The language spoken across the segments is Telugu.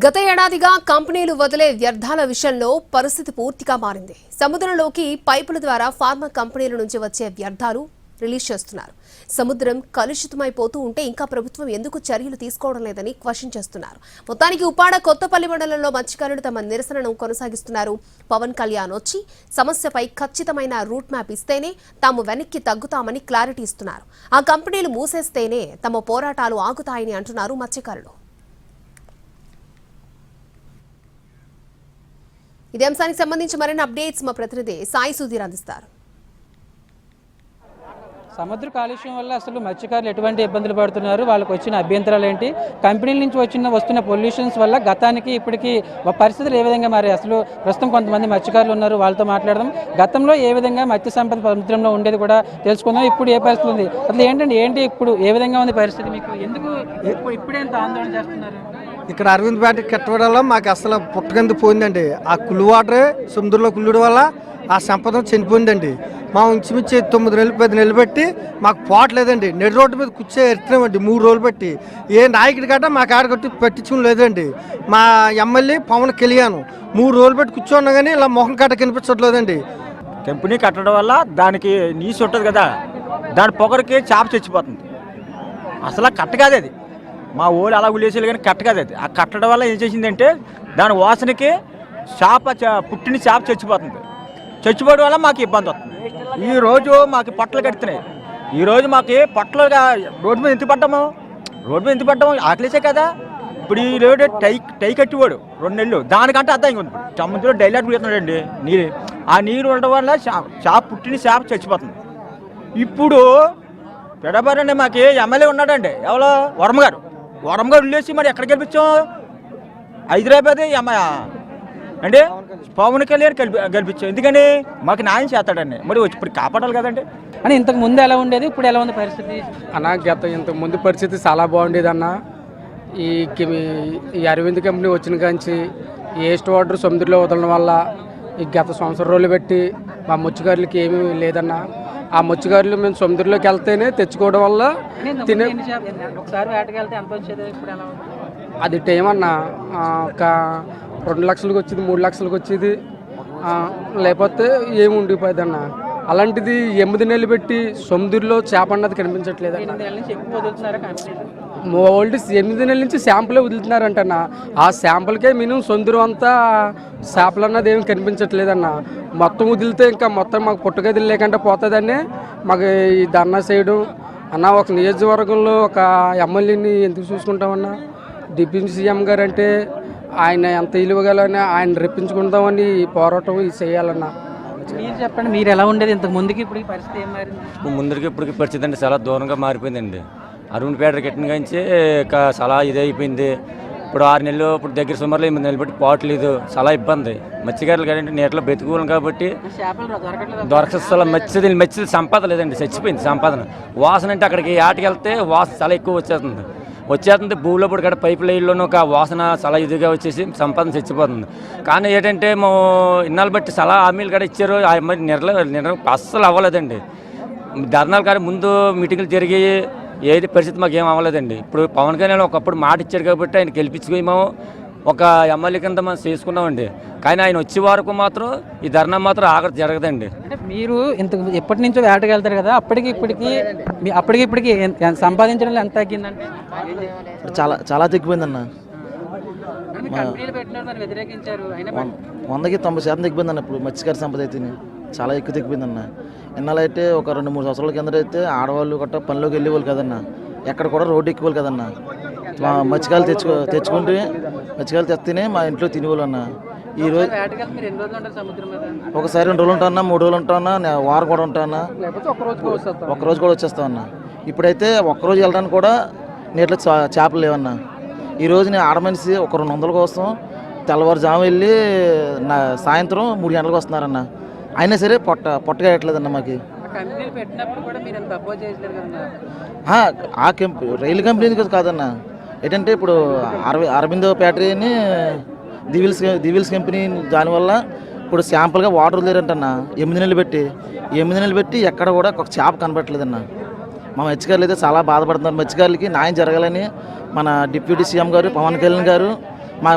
గత ఏడాదిగా కంపెనీలు వదిలే వ్యర్థాల విషయంలో పరిస్థితి పూర్తిగా మారింది. సముద్రంలోకి పైపుల ద్వారా ఫార్మా కంపెనీల నుంచి వచ్చే వ్యర్థాలు రిలీజ్ చేస్తున్నారు. సముద్రం కలుషితమైపోతూ ఉంటే ఇంకా ప్రభుత్వం ఎందుకు చర్యలు తీసుకోవడం లేదని క్వశ్చన్ చేస్తున్నారు. మొత్తానికి ఉప్పాడ కొత్తపల్లి మండలంలో మత్స్యకారులు తమ నిరసనను కొనసాగిస్తున్నారు. పవన్ కళ్యాణ్ వచ్చి సమస్యపై ఖచ్చితమైన రూట్ మ్యాప్ ఇస్తేనే తాము వెనక్కి తగ్గుతామని క్లారిటీ ఇస్తున్నారు. ఆ కంపెనీలు మూసేస్తేనే తమ పోరాటాలు ఆగుతాయని అంటున్నారు మత్స్యకారులు. ఇదే అంశానికి సంబంధించి మరిన్ని అప్డేట్స్ మా ప్రతినిధి సాయి సుధీర్ అందిస్తారు. సముద్ర కాలుష్యం వల్ల అసలు మత్స్యకారులు ఎటువంటి ఇబ్బందులు పడుతున్నారు, వాళ్ళకి వచ్చిన అభ్యంతరాలు ఏంటి, కంపెనీల నుంచి వస్తున్న పొల్యూషన్స్ వల్ల గతానికి ఇప్పటికీ పరిస్థితులు ఏ విధంగా మారాయి, అసలు ప్రస్తుతం కొంతమంది మత్స్యకారులు ఉన్నారు, వాళ్ళతో మాట్లాడదాం. గతంలో ఏ విధంగా మత్స్య సంపద సముద్రంలో ఉండేది కూడా తెలుసుకుందాం. ఇప్పుడు ఏ పరిస్థితి ఉంది, అసలు ఏంటి ఇప్పుడు ఏ విధంగా ఉంది పరిస్థితి, మీకు ఎందుకు ఇప్పుడే ఎంత ఆందోళన చేస్తున్నారు? ఇక్కడ అరవింద్ పేట కట్టడంలో మాకు అసలు పుట్టకంది పోయిందండి. ఆ కుళ్ళు వాటరే సముద్రంలో కుళ్ళుడు వల్ల ఆ సంపద చనిపోయిందండి. మా ఇంచుమించి 9 నెలలు 10 నెలలు పెట్టి మాకు పోవట్లేదండి. నెడి రోడ్డు మీద కూర్చో ఎడుతున్నామండి 3 రోజులు పెట్టి. ఏ నాయకుడి గట్ట మాకు ఆడగట్టి పట్టించుకుని లేదండి. మా ఎమ్మెల్యే పవన్ కళ్యాణ్ 3 రోజులు పెట్టి కూర్చోన్నా కానీ ఇలా మొహం కట్ట కనిపించట్లేదండి. కంపెనీ కట్టడం వల్ల దానికి నీసు ఉంటుంది కదా, దాని పొగరికి చేప చచ్చిపోతుంది. అసలు కట్ట కాదు అది, మా ఊళ్ళు అలా ఉల్లేసేది కానీ కట్ట కాదు అది. ఆ కట్టడం వల్ల ఏం చేసిందంటే దాని వాసనకి పుట్టిన చేప చచ్చిపోతుంది. చచ్చిపోవడం వల్ల మాకు ఇబ్బంది వస్తుంది. ఈరోజు మాకు పొట్టలు కడుతున్నాయి. ఈరోజు మాకు పొట్టలుగా రోడ్డు మీద ఎంత పడ్డాము ఆకలేసే కదా. ఇప్పుడు ఈ రోడ్డు టై కట్టివాడు 2 నెలలు, దానికంటే అర్థం ఉంది. ఇప్పుడు సముద్రంలో డైలాట్ పెడుతున్నాడండి నీరు. ఆ నీరు ఉండడం వల్ల పుట్టిన చేప చచ్చిపోతుంది. ఇప్పుడు పెడబరండి మాకు ఎమ్మెల్యే ఉన్నాడండి, ఎవరో వరమగారు వెళ్ళేసి మరి ఎక్కడ గెలిపించాం? హైదరాబాద్ అంటే పవన్ కళ్యాణ్ గెలిపించాం. ఎందుకని మాకు న్యాయం చేస్తాడండి, మరి వచ్చి ఇప్పుడు కాపాడాలి కదండి. అని ఇంతకు ముందు ఎలా ఉండేది, ఇప్పుడు ఎలా ఉంది పరిస్థితి? ఇంతకు ముందు పరిస్థితి చాలా బాగుండేది అన్న. ఈ అరవింద్ కంపెనీ వచ్చిన కాంచి వేస్ట్ వాటర్ సముద్రంలో వదలడం వల్ల ఈ గత సంవత్సరం రోజులు పెట్టి మా మత్స్యకారులకి ఏమీ లేదన్నా. ఆ మత్స్యకారులు మేము సముద్రంలోకి వెళ్తేనే తెచ్చుకోవడం వల్ల అది టైం అన్న. ఒక 2 లక్షలకు వచ్చేది, 3 లక్షలకు వచ్చేది, లేకపోతే ఏమి ఉండిపోయేది అన్న. అలాంటిది 8 నెలలు పెట్టి సముద్రంలో చేప అన్నది కనిపించట్లేదు. ఓల్డ్ 8 నెలల నుంచి శాంపులే వదులుతున్నారంటన్న. ఆ శాంపుల్కే మినిమం సముద్రం అంతా చేపలు అన్నది ఏమి కనిపించట్లేదన్న. మొత్తం వదిలితే ఇంకా మొత్తం మాకు పుట్టగదిలు లేకుండా పోతుందని మాకు ఈ ధర్నా చేయడం అన్న. ఒక నియోజకవర్గంలో ఒక ఎమ్మెల్యేని ఎందుకు చూసుకుంటామన్నా? డిప్యూటీ సీఎం గారు అంటే ఆయన ఎంత ఇలువగలని ఆయన రప్పించుకుందామని పోరాటం చేయాలన్నా. మీరు చెప్పండి, మీరు ఎలా ఉండేది ఇంతకు ముందుకి ఇప్పుడు పరిస్థితి ఏం మారింది? ముందుకి ఇప్పటికి పరిస్థితి అంటే చాలా దూరంగా మారిపోయిందండి. అరవింద్ పేట కట్టిన కాంచి చాలా ఇదైపోయింది. ఇప్పుడు 6 నెలలు, ఇప్పుడు దగ్గర సుమారులో 8 నెలలు బట్టి పోవట్లేదు. చాలా ఇబ్బంది మత్స్యకారులు కాబట్టి, నీటిలో బతుకులం కాబట్టి దొరకసల మత్స్య సంపద లేదండి, చచ్చిపోయింది సంపాదన. వాసన అంటే అక్కడికి ఆటకి వెళ్తే వాసన చాలా ఎక్కువ వచ్చేస్తుంది. భూమిలో ఇప్పుడు కూడా పైప్ లైన్లోనూ ఒక వాసన చాలా ఇదిగా వచ్చేసి సంపాదన చచ్చిపోతుంది. కానీ ఏంటంటే ఇన్నాళ్ళు బట్టి చాలా హామీలు కూడా ఇచ్చారు, మరి నిర్ణయం అస్సలు అవ్వలేదండి. ధర్నాలు కానీ ముందు మీటింగ్లు జరిగి ఏది పరిస్థితి మాకు ఏం అవ్వలేదండి. ఇప్పుడు పవన్ కళ్యాణ్ ఒకప్పుడు మాట ఇచ్చారు కాబట్టి ఆయన గెలిపించుకుని మేము ఒక ఎమ్మెల్యే కింద మనం చేసుకున్నామండి. కానీ ఆయన వచ్చే వరకు మాత్రం ఈ ధర్నా మాత్రం ఆగదు జరగదండి. అంటే మీరు ఎప్పటి నుంచో వేటకి వెళ్తారు కదా, అప్పటికి ఇప్పటికి సంపాదించడంలో ఎంత తగ్గిందంటే? చాలా తగ్గిపోయిందన్న. 100కి 90% తగ్గిపోయిందన్న. ఇప్పుడు మత్స్యకార సంపద అయితే చాలా ఎక్కువ తగ్గిపోయిందన్న. ఇన్నాళ్ళైతే ఒక 2-3 సంవత్సరాల కింద అయితే ఆడవాళ్ళు గట్రా పనిలోకి వెళ్ళేవాళ్ళు కదన్న. ఎక్కడ కూడా రోడ్డు ఎక్కేవాళ్ళు కదన్న. మా మత్స్యకాయలు తెచ్చుకుంటే మత్స్యకాయలు తెస్తేనే మా ఇంట్లో తినేవాళ్ళు అన్న. ఈరోజు ఒకసారి 2 రోజులు ఉంటామన్నా, 3 రోజులు ఉంటామన్నా, వారం కూడా ఉంటామన్నా, ఒక్కరోజు కూడా వచ్చేస్తామన్నా. ఇప్పుడైతే ఒక్కరోజు వెళ్ళడానికి కూడా నీటిలో చేపలు లేవన్నా. ఈరోజు నేను ఆడమనిషి ఒక 200 కోసం తెల్లవారుజాము వెళ్ళి సాయంత్రం 3 గంటలకు వస్తున్నారన్న. అయినా సరే పొట్టగా వేయట్లేదన్న మాకు. రైలు కంపెనీ కాదన్న. ఏంటంటే ఇప్పుడు అరవిందో ఫ్యాక్టరీని దివిల్స్ కంపెనీ దానివల్ల ఇప్పుడు శాంపుల్గా వాటర్ వదిలేరంటన్నా. 8 నెలలు పెట్టి ఎక్కడ కూడా ఒక చేప కనబట్టలేదన్న. మా మత్స్యకారులు అయితే చాలా బాధపడుతున్నారు. మత్స్యకారులకి న్యాయం జరగాలని మన డిప్యూటీ సీఎం గారు పవన్ కళ్యాణ్ గారు మా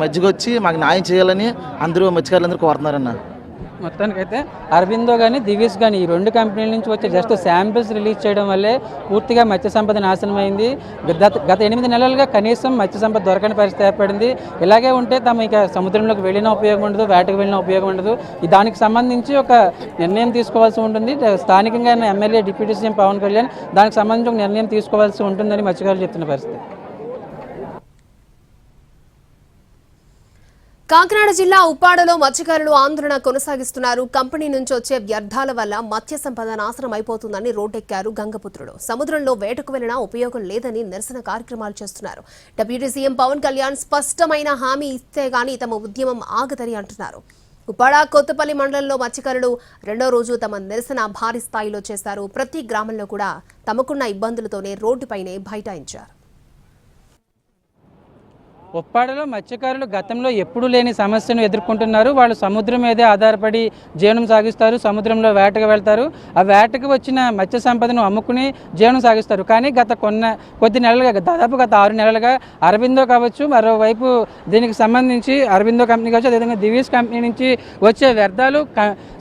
మధ్యకి వచ్చి మాకు న్యాయం చేయాలని అందరూ మత్స్యకారులందరూ కోరుతున్నారన్న. మొత్తానికైతే అరబిందో కానీ దివీస్ కానీ ఈ 2 కంపెనీల నుంచి వచ్చే జస్ట్ శాంపిల్స్ రిలీజ్ చేయడం వల్లే పూర్తిగా మత్స్య సంపద నాశనం అయింది. గత 8 నెలలుగా కనీసం మత్స్య సంపద దొరకని పరిస్థితి ఏర్పడింది. ఇలాగే ఉంటే తమ ఇక సముద్రంలోకి వెళ్ళిన ఉపయోగం ఉండదు, వేటకు వెళ్ళిన ఉపయోగం ఉండదు. దానికి సంబంధించి ఒక నిర్ణయం తీసుకోవాల్సి ఉంటుంది. స్థానికంగా MLA deputy CM Pawan Kalyan దానికి సంబంధించి ఒక నిర్ణయం తీసుకోవాల్సి ఉంటుందని మత్స్యకారులు చెప్తున్న పరిస్థితి. కాకినాడ జిల్లా ఉప్పాడలో మత్స్యకారులు ఆందోళన కొనసాగిస్తున్నారు. కంపెనీ నుంచి వచ్చే వ్యర్థాల వల్ల మత్స్య సంపద నాశనం అయిపోతుందని రోడ్డెక్కారు గంగపుత్రుడు. సముద్రంలో వేటకు వెళ్లినా ఉపయోగం లేదని నిరసన కార్యక్రమాలు చేస్తున్నారు. డిప్యూటీ సీఎం పవన్ కళ్యాణ్ స్పష్టమైన హామీ ఇస్తే గానీ తమ ఉద్యమం ఆగదని అంటున్నారు. ఉప్పాడ కొత్తపల్లి మండలంలో మత్స్యకారులు 2వ రోజు తమ నిరసన భారీ స్థాయిలో చేశారు. ప్రతి గ్రామంలో కూడా తమకున్న ఇబ్బందులతోనే రోడ్డుపైనే బైఠాయించారు. ఉప్పాడలో మత్స్యకారులు గతంలో ఎప్పుడూ లేని సమస్యను ఎదుర్కొంటున్నారు. వాళ్ళు సముద్రం మీదే ఆధారపడి జీవనం సాగిస్తారు. సముద్రంలో వేటకు వెళ్తారు. ఆ వేటకు వచ్చిన మత్స్య సంపదను అమ్ముకుని జీవనం సాగిస్తారు. కానీ కొద్ది నెలలుగా దాదాపు గత 6 నెలలుగా అరబిందో కావచ్చు, మరోవైపు దీనికి సంబంధించి అరబిందో కంపెనీ కావచ్చు, అదేవిధంగా దివీస్ కంపెనీ నుంచి వచ్చే వ్యర్థాలు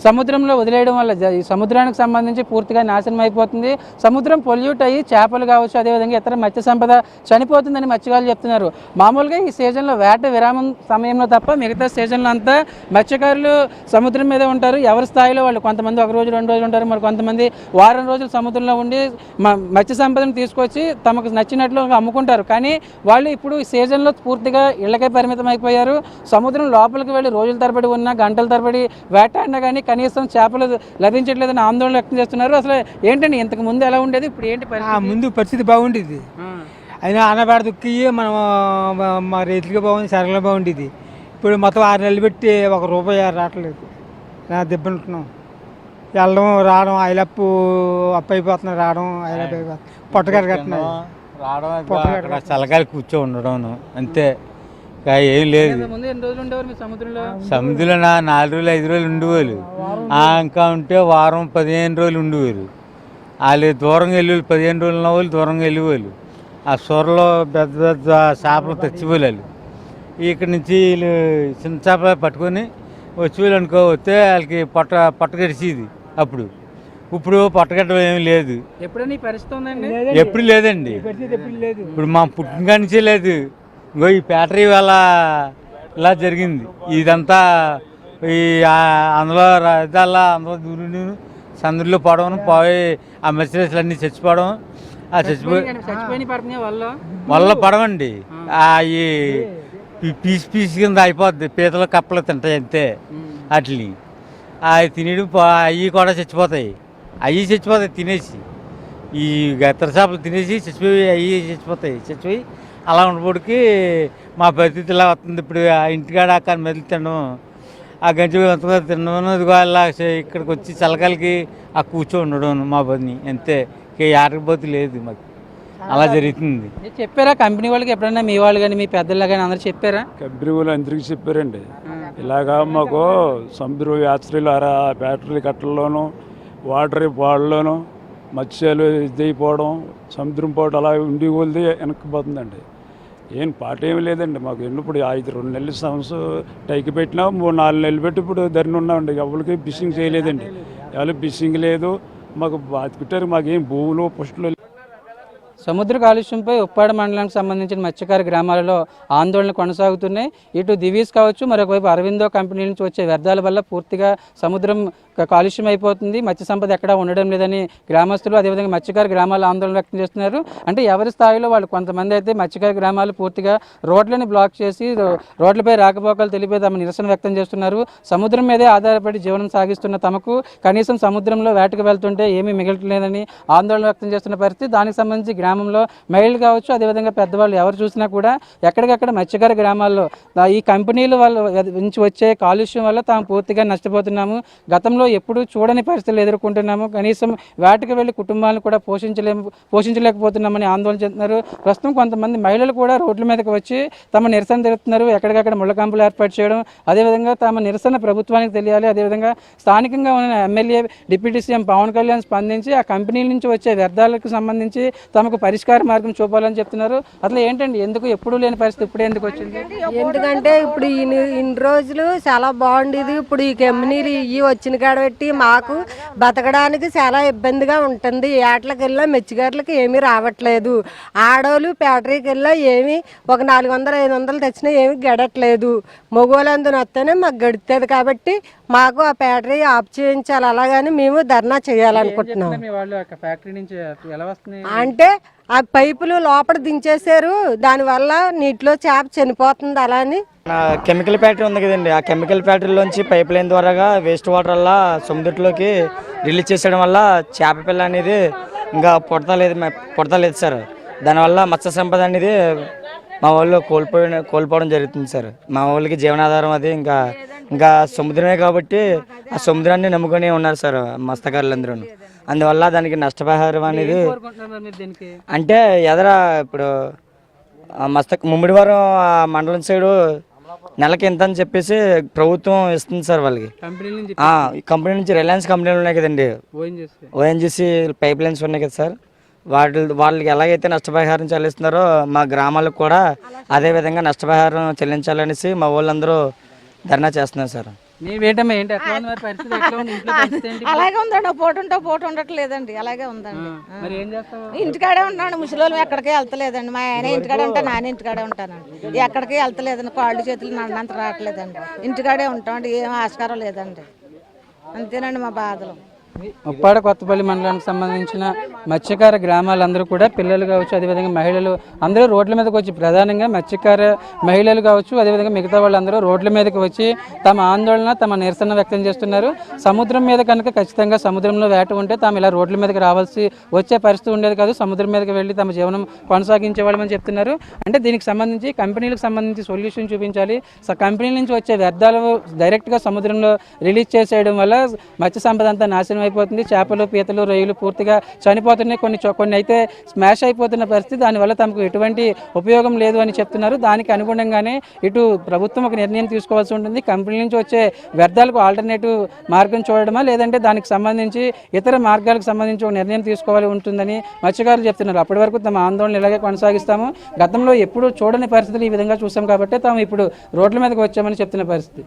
సముద్రంలో వదిలేయడం వల్ల ఈ సముద్రానికి సంబంధించి పూర్తిగా నాశనం అయిపోతుంది. సముద్రం పొల్యూట్ అయ్యి చేపలు కావచ్చు, అదేవిధంగా ఇతర మత్స్య సంపద చనిపోతుందని మత్స్యకారులు చెప్తున్నారు. మామూలుగా ఈ సీజన్లో వేట విరామం సమయంలో తప్ప మిగతా సీజన్లో అంతా మత్స్యకారులు సముద్రం మీదే ఉంటారు. ఎవరి స్థాయిలో వాళ్ళు, కొంతమంది 1 రోజు 2 రోజులు ఉంటారు, మరి కొంతమంది వారం రోజులు సముద్రంలో ఉండి మత్స్య సంపదను తీసుకొచ్చి తమకు నచ్చినట్లు అమ్ముకుంటారు. కానీ వాళ్ళు ఇప్పుడు ఈ సీజన్లో పూర్తిగా ఇళ్లకే పరిమితం అయిపోయారు. సముద్రం లోపలికి వెళ్ళి రోజుల తరబడి ఉన్నా, గంటల తరబడి వేటాడినా కానీ కనీసం చేపలు లభించట్లేదని ఆందోళన వ్యక్తం చేస్తున్నారు. అసలు ఏంటండి ఇంతకు ముందు ఎలా ఉండేది, ఇప్పుడు ఏంటి ముందు పరిస్థితి బాగుండేది. అయినా అన్నపేడ దుక్కి మనం మా రైతులకి బాగుంది, సరళ బాగుండేది. ఇప్పుడు మొత్తం 6 నెలలు పెట్టి ₹1 రావట్లేదు. దెబ్బంటున్నాం. వెళ్ళడం రావడం ఐలప్పు అప్పు అయిపోతున్నాయి, రావడం ఐలప్పు అయిపోతుంది. పొట్టగారు కట్టినాయి రావడం చల్లగాలి కూర్చో ఉండడం అంతే, ఏం లేదు. సముద్రంలో 4 రోజులు 5 రోజులు ఉండేవాళ్ళు. ఇంకా ఉంటే వారం 15 రోజులు ఉండేవారు. వాళ్ళు దూరంగా వెళ్ళేవాళ్ళు, 15 రోజులు ఉన్న వాళ్ళు దూరంగా వెళ్ళేవాళ్ళు. ఆ సొరలో పెద్ద పెద్ద చేపలు తెచ్చిపోయాలి. ఇక్కడ నుంచి వీళ్ళు చిన్న చేప పట్టుకొని వచ్చేవాళ్ళు అనుకో, వస్తే వాళ్ళకి పొట్ట గడిచేది. ఇప్పుడు పొట్టగట్టడం ఏమి లేదు. ఎప్పుడు లేదండి. ఇప్పుడు మా పుట్టిన కాడి నుంచే లేదు. ఇంకో ఈ ఫ్యాక్టరీ వల్ల ఇలా జరిగింది. ఇదంతా ఈ అందులో దూరి సందులో పడవను పోయి ఆ మెసేజ్లు అన్నీ చచ్చిపోవడం, ఆ వల్ల పడవండి. ఈ పీస్ కింద అయిపోద్ది, పీతలు కప్పలు తింటాయి అంతే. అట్లని అవి తినేయడం, అవి కూడా చచ్చిపోతాయి. తినేసి ఈ గత్తర చేపలు తినేసి చచ్చిపోయి చచ్చిపోయి అలా ఉండబోడికి మా పరిస్థితి ఇలా వస్తుంది. ఇప్పుడు ఆ ఇంటికాడ అక్కడ మెదలు తినడం, ఆ గంజి తినడం, అలా ఇక్కడికి వచ్చి చల్లకాలకి ఆ కూర్చో ఉండడం మా పని అంతే. ఆటకపోతే లేదు మాకు, అలా జరుగుతుంది. చెప్పారా కంపెనీ వాళ్ళకి ఎప్పుడైనా, మీ వాళ్ళు కానీ మీ పెద్దలు కానీ అందరూ చెప్పారా? కంపెనీ వాళ్ళు అందరికీ చెప్పారండి. ఇలాగా మాకు సముద్ర యాత్రలు బ్యాటరీ కట్టల్లోనూ వాటర్ పాడలోనూ మత్స్యాలు ఇదైపోవడం, సముద్రం పోవడం అలా ఉండి కొలిది వెనక్కిపోతుందండి. ఏం పాట ఏమి లేదండి మాకు. ఇప్పుడు 2 నెలలు సంవత్సరం టైకి పెట్టినా 3-4 నెలలు పెట్టి ఇప్పుడు ధరని ఉన్నామండి. ఎవరికి ఫిషింగ్ చేయలేదండి, ఎవరికి ఫిషింగ్ లేదు. మాకు బాధిపెట్టారు. మాకేం భూములు పుష్టులు. సముద్ర కాలుష్యంపై ఉప్పాడ మండలానికి సంబంధించిన మత్స్యకార గ్రామాలలో ఆందోళనలు కొనసాగుతున్నాయి. ఇటు దివీస్ కావచ్చు, మరొకవైపు అరవిందో కంపెనీ నుంచి వచ్చే వ్యర్థాల వల్ల పూర్తిగా సముద్రం కాలుష్యం అయిపోతుంది. మత్స్య సంపద ఎక్కడా ఉండడం లేదని గ్రామస్తులు, అదేవిధంగా మత్స్యకార గ్రామాలు ఆందోళన వ్యక్తం చేస్తున్నారు. అంటే ఎవరి స్థాయిలో వాళ్ళు, కొంతమంది అయితే మత్స్యకార గ్రామాలు పూర్తిగా రోడ్లని బ్లాక్ చేసి రోడ్లపై రాకపోకలు తెలిపే తమ నిరసన వ్యక్తం చేస్తున్నారు. సముద్రం మీదే ఆధారపడి జీవనం సాగిస్తున్న తమకు కనీసం సముద్రంలో వేటకు వెళ్తుంటే ఏమీ మిగలట్లేదని ఆందోళన వ్యక్తం చేస్తున్న పరిస్థితి. దానికి సంబంధించి గ్రామంలో మహిళలు కావచ్చు, అదేవిధంగా పెద్దవాళ్ళు ఎవరు చూసినా కూడా ఎక్కడికక్కడ మత్స్యకార గ్రామాల్లో ఈ కంపెనీలు వాళ్ళ నుంచి వచ్చే కాలుష్యం వల్ల తాము పూర్తిగా నష్టపోతున్నాము, గతంలో ఎప్పుడు చూడని పరిస్థితులు ఎదుర్కొంటున్నాము, కనీసం వేటకు వెళ్ళి కుటుంబాలను కూడా పోషించలేకపోతున్నామని ఆందోళన చెందుతున్నారు. ప్రస్తుతం కొంతమంది మహిళలు కూడా రోడ్ల మీదకి వచ్చి తమ నిరసన తెలుపుతున్నారు. ఎక్కడికక్కడ ముళ్ళ కంపులు ఏర్పాటు చేయడం, అదేవిధంగా తమ నిరసన ప్రభుత్వానికి తెలియాలి, అదేవిధంగా స్థానికంగా ఉన్న MLA deputy CM Pawan Kalyan స్పందించి ఆ కంపెనీల నుంచి వచ్చే వ్యర్థాలకు సంబంధించి తమకు పరిష్కార మార్గం చూపాలని చెప్తున్నారు. అసలు ఏంటండి, ఎందుకు ఎప్పుడూ లేని పరిస్థితి ఇప్పుడే ఎందుకు వచ్చింది? ఎందుకంటే ఇప్పుడు ఇన్ని రోజులు చాలా బాగుండేది. ఇప్పుడు ఈ కంపెనీలు ఇవి వచ్చిన కాడబెట్టి మాకు బతకడానికి చాలా ఇబ్బందిగా ఉంటుంది. ఏట్లకి వెళ్ళా మెచ్చిగారులకి ఏమీ రావట్లేదు. ఆడోళ్ళు ఫ్యాక్టరీకి వెళ్ళా ఏమి ఒక 400-500 తెచ్చినా ఏమి గడట్లేదు. మగవాళ్ళందున వస్తేనే మాకు గడుతుంది. కాబట్టి మాకు ఆ ఫ్యాక్టరీ ఆఫ్ చేయించాలి. అలాగని మేము ధర్నా చేయాలనుకుంటున్నాం. ఫ్యాక్టరీ నుంచి ఎలా వస్తున్నాయి అంటే ఆ పైపులు లోపల దించేశారు, దానివల్ల నీటిలో చేప చనిపోతుంది. అలా అని కెమికల్ ఫ్యాక్టరీ ఉంది కదండి, ఆ కెమికల్ ఫ్యాక్టరీలోంచి పైప్ లైన్ ద్వారాగా వేస్ట్ వాటర్ వల్ల సముద్రంలోకి రిలీజ్ చేసేయడం వల్ల చేప పిల్ల అనేది ఇంకా పుడతలేదు సార్. దానివల్ల మత్స్య సంపద అనేది మా వాళ్ళు కోల్పోవడం జరుగుతుంది సార్. మా వాళ్ళకి జీవనాధారం అది ఇంకా సముద్రమే కాబట్టి ఆ సముద్రాన్ని నమ్ముకొని ఉన్నారు సార్ మత్స్యకారులందరూ. అందువల్ల దానికి నష్టపరిహారం అనేది అంటే ఇప్పుడు ముమ్మిడివారం మండలం సైడు నెలకి ఎంత అని చెప్పేసి ప్రభుత్వం ఇస్తుంది సార్ వాళ్ళకి. కంపెనీ నుంచి రిలయన్స్ కంపెనీలు ఉన్నాయి కదండి, ఓఎన్జీసీ పైప్ లైన్స్ ఉన్నాయి కదా సార్, వాళ్ళకి ఎలాగైతే నష్టపరిహారం చెల్లిస్తున్నారో మా గ్రామాలకు కూడా అదే విధంగా నష్టపరిహారం చెల్లించాలనేసి మా వాళ్ళందరూ ధర్నా చేస్తున్నారు సార్. అలాగే ఉందండి. పోటు ఉండట్లేదండి, అలాగే ఉందండి. ఇంటికాడే ఉంటాను, ముసలి ఎక్కడికి వెళ్తలేదండి. మా ఆయన ఇంటికాడే ఉంటాను, నాన్న ఇంటికాడే ఉంటానండి. ఎక్కడికి వెళ్తలేదండి, కాళ్ళు చేతులు నన్నంత రావట్లేదండి. ఇంటికాడే ఉంటామండి, ఏం ఆస్కారం లేదండి. అంతేనండి మా బాధలు. ఉప్పాడ కొత్తపల్లి మండలానికి సంబంధించిన మత్స్యకార గ్రామాలందరూ కూడా పిల్లలు కావచ్చు, అదేవిధంగా మహిళలు అందరూ రోడ్ల మీదకి వచ్చి, ప్రధానంగా మత్స్యకార మహిళలు కావచ్చు, అదేవిధంగా మిగతా వాళ్ళందరూ రోడ్ల మీదకి వచ్చి తమ ఆందోళన, తమ నిరసన వ్యక్తం చేస్తున్నారు. సముద్రం మీద కనుక ఖచ్చితంగా సముద్రంలో వేట ఉంటే తాము ఇలా రోడ్ల మీదకి రావాల్సి వచ్చే పరిస్థితి ఉండేది కాదు, సముద్రం మీదకి వెళ్ళి తమ జీవనం కొనసాగించేవాళ్ళమని చెప్తున్నారు. అంటే దీనికి సంబంధించి కంపెనీలకు సంబంధించి సొల్యూషన్ చూపించాలి. కంపెనీల నుంచి వచ్చే వ్యర్థాలు డైరెక్ట్గా సముద్రంలో రిలీజ్ చేసేయడం వల్ల మత్స్య సంపద అంతా నాశనం అయిపోతుంది. చేపలు, పీతలు, రొయ్యలు పూర్తిగా చనిపోతున్నాయి. కొన్ని అయితే స్మాష్ అయిపోతున్న పరిస్థితి. దానివల్ల తమకు ఎటువంటి ఉపయోగం లేదు అని చెప్తున్నారు. దానికి అనుగుణంగానే ఇటు ప్రభుత్వం ఒక నిర్ణయం తీసుకోవాల్సి ఉంటుంది. కంపెనీ నుంచి వచ్చే వ్యర్థాలకు ఆల్టర్నేటివ్ మార్గం చూడడమా, లేదంటే దానికి సంబంధించి ఇతర మార్గాలకు సంబంధించి ఒక నిర్ణయం తీసుకోవాలి ఉంటుందని మత్స్యకారులు చెప్తున్నారు. అప్పటి వరకు తమ ఆందోళన ఇలాగే కొనసాగిస్తాము. గతంలో ఎప్పుడు చూడని పరిస్థితులు ఈ విధంగా చూసాం కాబట్టి తాము ఇప్పుడు రోడ్ల మీదకి వచ్చామని చెప్తున్న పరిస్థితి.